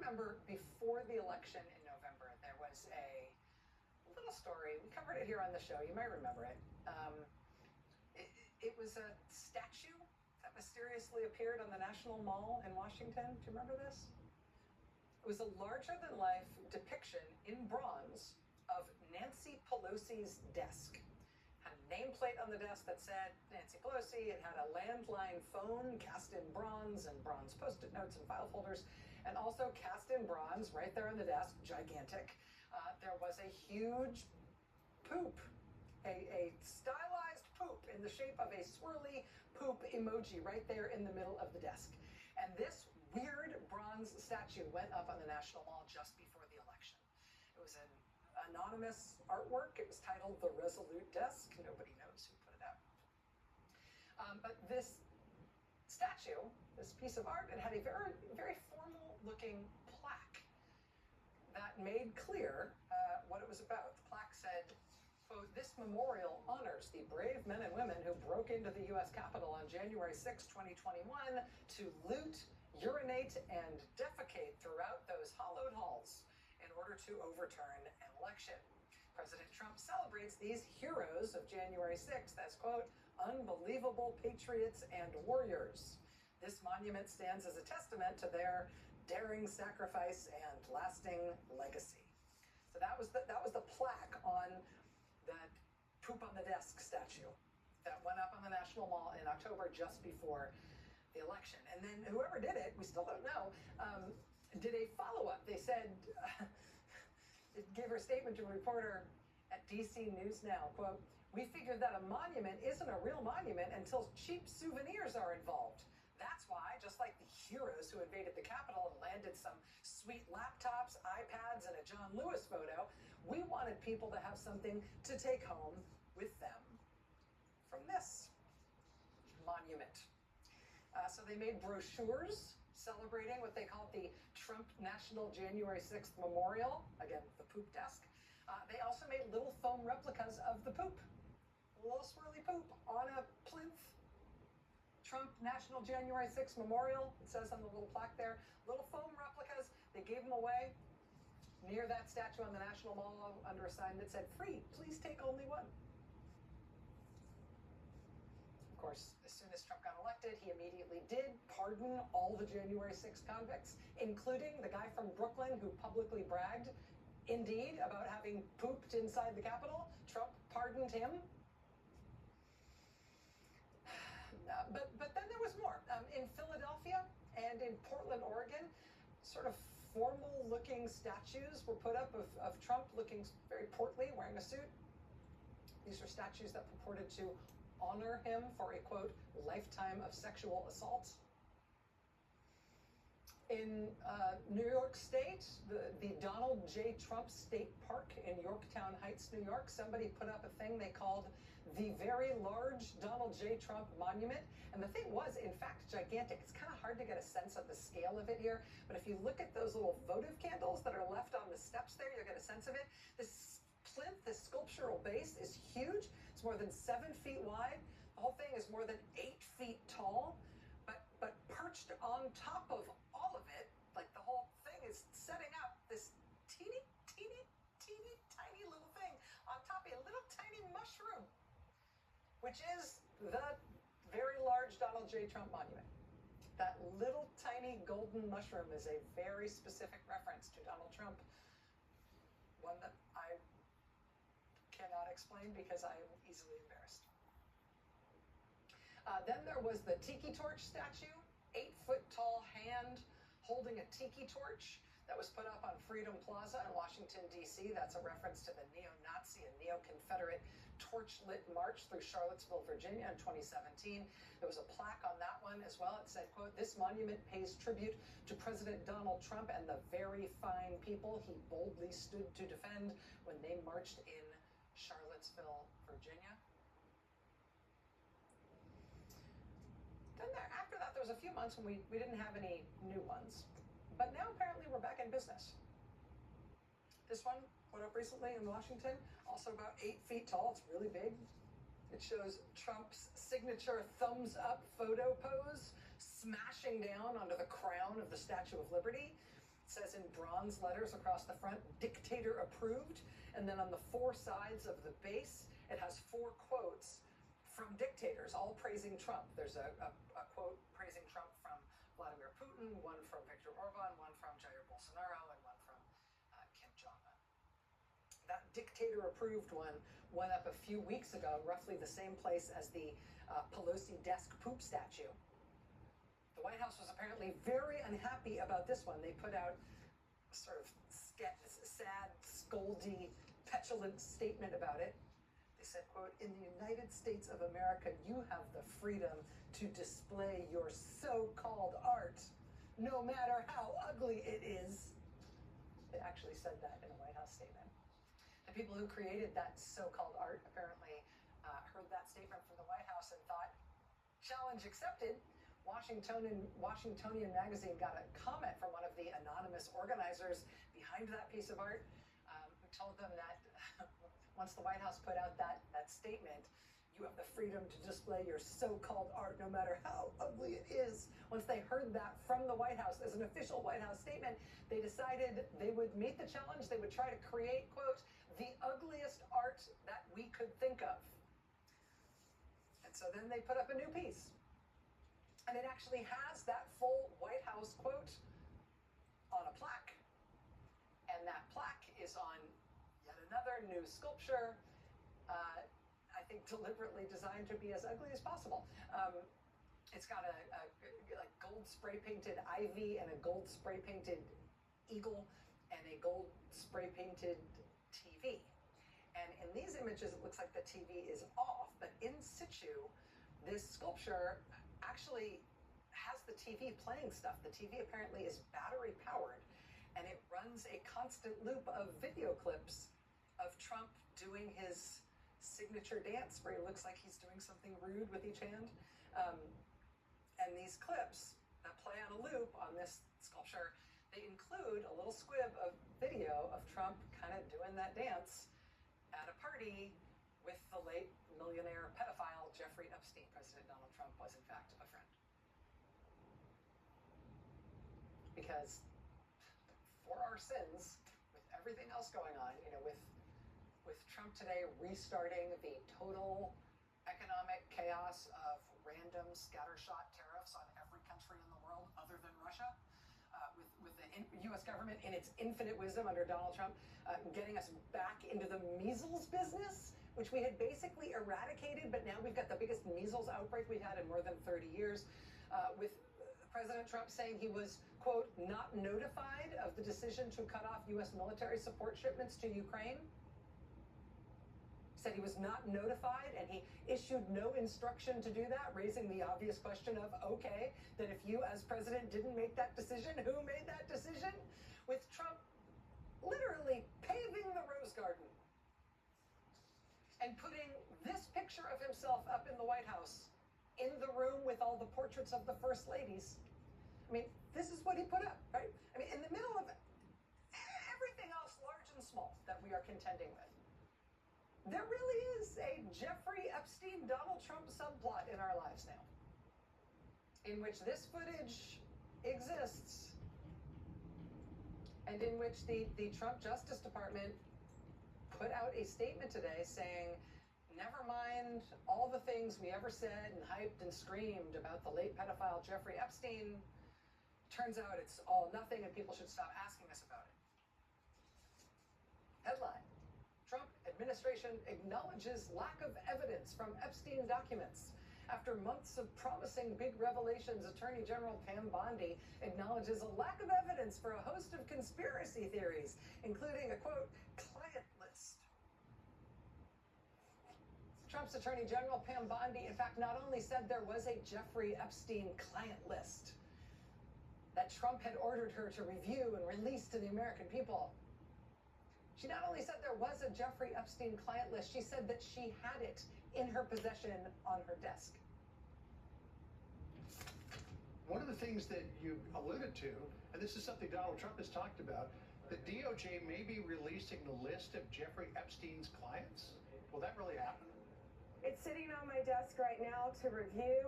remember before the election in November, there was a little story. We covered it here on the show. You might remember it. It was a statue that mysteriously appeared on the National Mall in Washington. Do you remember this? It was a larger-than-life depiction in bronze of Nancy Pelosi's desk. It had a nameplate on the desk that said Nancy Pelosi. It had a landline phone cast in bronze and bronze Post-it notes and file folders, and also cast in bronze right there on the desk, gigantic. There was a huge poop, a stylized poop in the shape of a swirly poop emoji right there in the middle of the desk. And this weird bronze statue went up on the National Mall just before the election. It was an anonymous artwork. It was titled The Resolute Desk. Nobody knows who put it up. But this statue, this piece of art, it had a very, very formal-looking plaque that made clear what it was about. The plaque said, quote, "This memorial honors the brave men and women who broke into the U.S. Capitol on January 6, 2021 to loot, urinate, and defecate throughout those hallowed halls in order to overturn an election. President Trump celebrates these heroes of January 6th as, quote, unbelievable patriots and warriors. This monument stands as a testament to their daring sacrifice and lasting legacy." So that was the plaque on that poop on the desk statue that went up on the National Mall in October just before the election. And then whoever did it, we still don't know, did a follow-up. They said, it gave her statement to a reporter at DC News Now, quote, "We figured that a monument isn't a real monument until cheap souvenirs are involved. That's why, just like the heroes who invaded the Capitol and landed some sweet laptops, iPads, and a John Lewis photo, we wanted people to have something to take home with them from this monument." So they made brochures celebrating what they called the Trump National January 6th Memorial, again, the poop desk. They also made little foam replicas of the poop, a little swirly poop on a plinth. Trump National January 6th Memorial, it says on the little plaque there, little foam replicas. They gave them away near that statue on the National Mall under a sign that said, "Free, please take only one." Of course, as soon as Trump got elected, he immediately did pardon all the January 6th convicts, including the guy from Brooklyn who publicly bragged, indeed, about having pooped inside the Capitol. Trump pardoned him. But then there was more. In Philadelphia and in Portland, Oregon, sort of formal-looking statues were put up of Trump looking very portly, wearing a suit. These are statues that purported to honor him for a, quote, lifetime of sexual assault. In New York State, the Donald J. Trump State Park in Yorktown Heights, New York, somebody put up a thing they called the Very Large Donald J. Trump Monument. And the thing was, in fact, gigantic. It's kind of hard to get a sense of the scale of it here. But if you look at those little votive candles that are left on the steps there, you'll get a sense of it. This plinth, this sculptural base is huge. It's more than 7 feet wide. The whole thing is more than 8 feet tall. But perched on top of all of it, like the whole thing is setting up this teeny, tiny little thing on top of a little tiny mushroom, which is the Very Large Donald J. Trump Monument. That little tiny golden mushroom is a very specific reference to Donald Trump, one that I cannot explain because I am easily embarrassed. Then there was the Tiki Torch statue, 8-foot-tall hand holding a tiki torch that was put up on Freedom Plaza in Washington, D.C. That's a reference to the neo-Nazi and neo-Confederate torch-lit march through Charlottesville, Virginia in 2017. There was a plaque on that one as well. It said, quote, "This monument pays tribute to President Donald Trump and the very fine people he boldly stood to defend when they marched in Charlottesville, Virginia." Then after that, there was a few months when we didn't have any new ones. But now apparently we're back in business. This one put up recently in Washington, also about 8 feet tall. It's really big. It shows Trump's signature thumbs up photo pose smashing down onto the crown of the Statue of Liberty. It says in bronze letters across the front, "Dictator approved." And then on the four sides of the base, it has four quotes from dictators, all praising Trump. There's a quote praising Trump from Vladimir Putin, one from Viktor Orban, one from Jair Bolsonaro, and one from Kim Jong-un. That dictator-approved one went up a few weeks ago, roughly the same place as the Pelosi desk poop statue. The White House was apparently very unhappy about this one. They put out a sort of sad, scoldy, petulant statement about it. They said, quote, "In the United States of America, you have the freedom to display your so-called art, no matter how ugly it is." They actually said that in a White House statement. The people who created that so-called art apparently heard that statement from the White House and thought, challenge accepted. Washingtonian magazine got a comment from one of the anonymous organizers behind that piece of art, who told them that once the White House put out that statement, "You have the freedom to display your so-called art no matter how ugly it is." Once they heard that from the White House as an official White House statement, they decided they would meet the challenge. They would try to create, quote, "the ugliest art that we could think of." And so then they put up a new piece. And it actually has that full White House quote on a plaque. And that plaque is on yet another new sculpture, I think deliberately designed to be as ugly as possible. It's got a like gold spray painted ivy and a gold spray painted eagle and a gold spray painted TV. And in these images, it looks like the TV is off, but in situ, this sculpture actually has the TV playing stuff. The TV apparently is battery powered, and it runs a constant loop of video clips of Trump doing his signature dance where he looks like he's doing something rude with each hand. And these clips that play on a loop on this sculpture, they include a little squib of video of Trump kind of doing that dance at a party with the late millionaire pedophile Jeffrey Epstein. President Donald Trump was in fact a friend. Because for our sins, with everything else going on, with Trump today restarting the total economic chaos of random scattershot tariffs on every country in the world other than Russia, with the U.S. government in its infinite wisdom under Donald Trump, getting us back into the measles business, which we had basically eradicated, but now we've got the biggest measles outbreak we've had in more than 30 years, with President Trump saying he was, quote, "not notified of the decision to cut off U.S. military support shipments to Ukraine." Said he was not notified, and he issued no instruction to do that, raising the obvious question of, okay, then if you as president didn't make that decision, who made that decision? With Trump literally paving the Rose Garden and putting this picture of himself up in the White House in the room with all the portraits of the first ladies. I mean, this is what he put up, right? I mean, in the middle of everything else, large and small, that we are contending with, there really is a Jeffrey Epstein, Donald Trump subplot in our lives now, in which this footage exists, and in which the Trump Justice Department put out a statement today saying, never mind all the things we ever said and hyped and screamed about the late pedophile Jeffrey Epstein. Turns out it's all nothing and people should stop asking us about it. Headline: Trump administration acknowledges lack of evidence from Epstein documents. After months of promising big revelations, Attorney General Pam Bondi acknowledges a lack of evidence for a host of conspiracy theories, including a, quote, client list. Trump's Attorney General Pam Bondi, in fact, not only said there was a Jeffrey Epstein client list that Trump had ordered her to review and release to the American people. She not only said there was a Jeffrey Epstein client list, she said that she had it in her possession on her desk. One of the things that you alluded to, and this is something Donald Trump has talked about, the DOJ may be releasing the list of Jeffrey Epstein's clients. Will that really happen? It's sitting on my desk right now to review.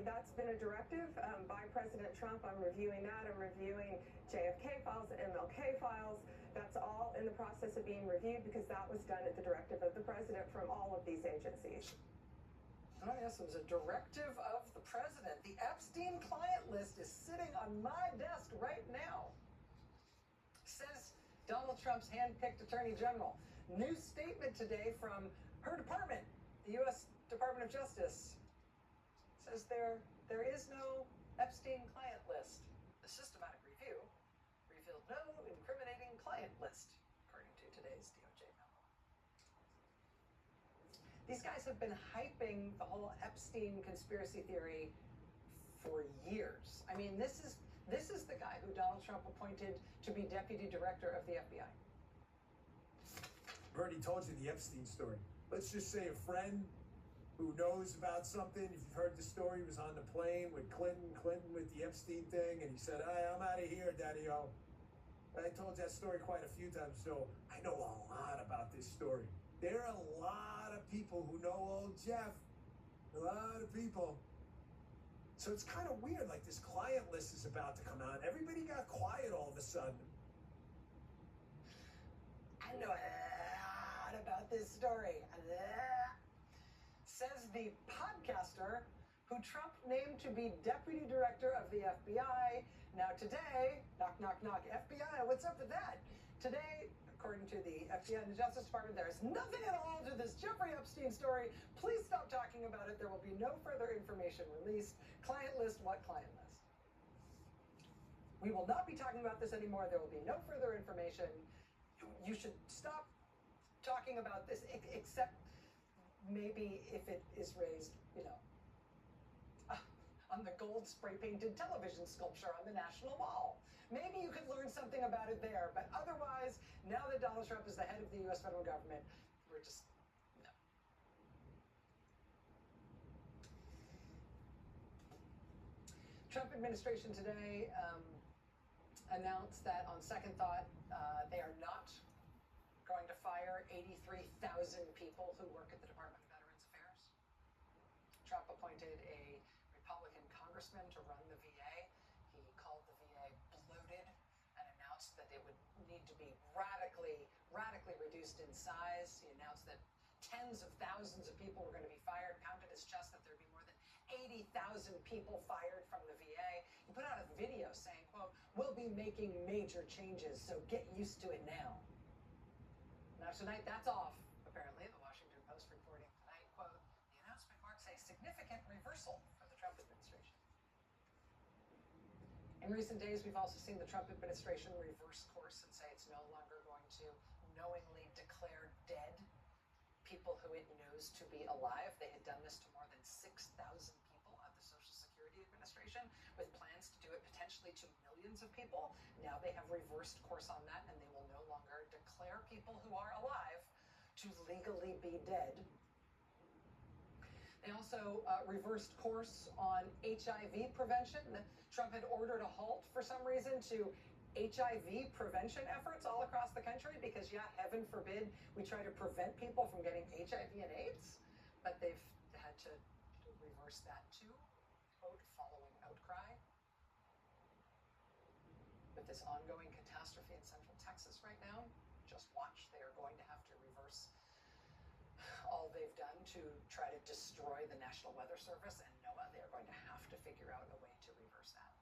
That's been a directive by President Trump. I'm reviewing that. I'm reviewing JFK files, MLK files. That's all in the process of being reviewed because that was done at the directive of the president from all of these agencies. Oh, yes, it was a directive of the president. The Epstein client list is sitting on my desk right now. Says Donald Trump's hand-picked attorney general. New statement today from her department, the U.S. Department of Justice, says there is no Epstein client list. The systematic review revealed no incriminating client list, according to today's DOJ memo. These guys have been hyping the whole Epstein conspiracy theory for years. I mean, this is the guy who Donald Trump appointed to be deputy director of the FBI. Bernie told you the Epstein story. Let's just say a friend who knows about something, if you've heard the story, was on the plane with Clinton with the Epstein thing, and he said, "Hey, I'm out of here, Daddy-o." I told that story quite a few times, so I know a lot about this story. There are a lot of people who know old Jeff. A lot of people. So it's kind of weird, like this client list is about to come out. Everybody got quiet all of a sudden. I know a lot about this story. Says the podcaster who Trump named to be deputy director of the FBI. Now today, knock, knock, knock, FBI, what's up with that? Today, according to the FBI and the Justice Department, there is nothing at all to this Jeffrey Epstein story. Please stop talking about it. There will be no further information released. Client list, what client list? We will not be talking about this anymore. There will be no further information. You should stop talking about this, except maybe if it is raised, on the gold spray-painted television sculpture on the National Mall. Maybe you could learn something about it there, but otherwise, now that Donald Trump is the head of the U.S. federal government, we're just, no. Trump administration today announced that on second thought, they are not going to fire 83,000 people who work at the Department of Veterans Affairs. Trump appointed a Republican congressman to run the VA. He called the VA bloated and announced that it would need to be radically reduced in size. He announced that tens of thousands of people were going to be fired, pounded his chest that there'd be more than 80,000 people fired from the VA. He put out a video saying, quote, "We'll be making major changes, so get used to it now." Now tonight, that's off, apparently. The Washington Post reporting tonight, quote, "The announcement marks a significant reversal for the Trump administration." In recent days, we've also seen the Trump administration reverse course and say it's no longer going to knowingly declare dead people who it knows to be alive. They had done this to more than 6,000 people at the Social Security Administration, with plans to do it potentially to millions of people. Now they have reversed course on that, and they will no longer declare people who are alive to legally be dead. They also reversed course on HIV prevention. Trump had ordered a halt for some reason to HIV prevention efforts all across the country because, yeah, heaven forbid we try to prevent people from getting HIV and AIDS, but they've had to reverse that too, quote, "following outcry." With this ongoing catastrophe in Central Texas right now, just watch, they are going to have to reverse all they've done to try to destroy the National Weather Service, and NOAA. They are going to have to figure out a way to reverse that.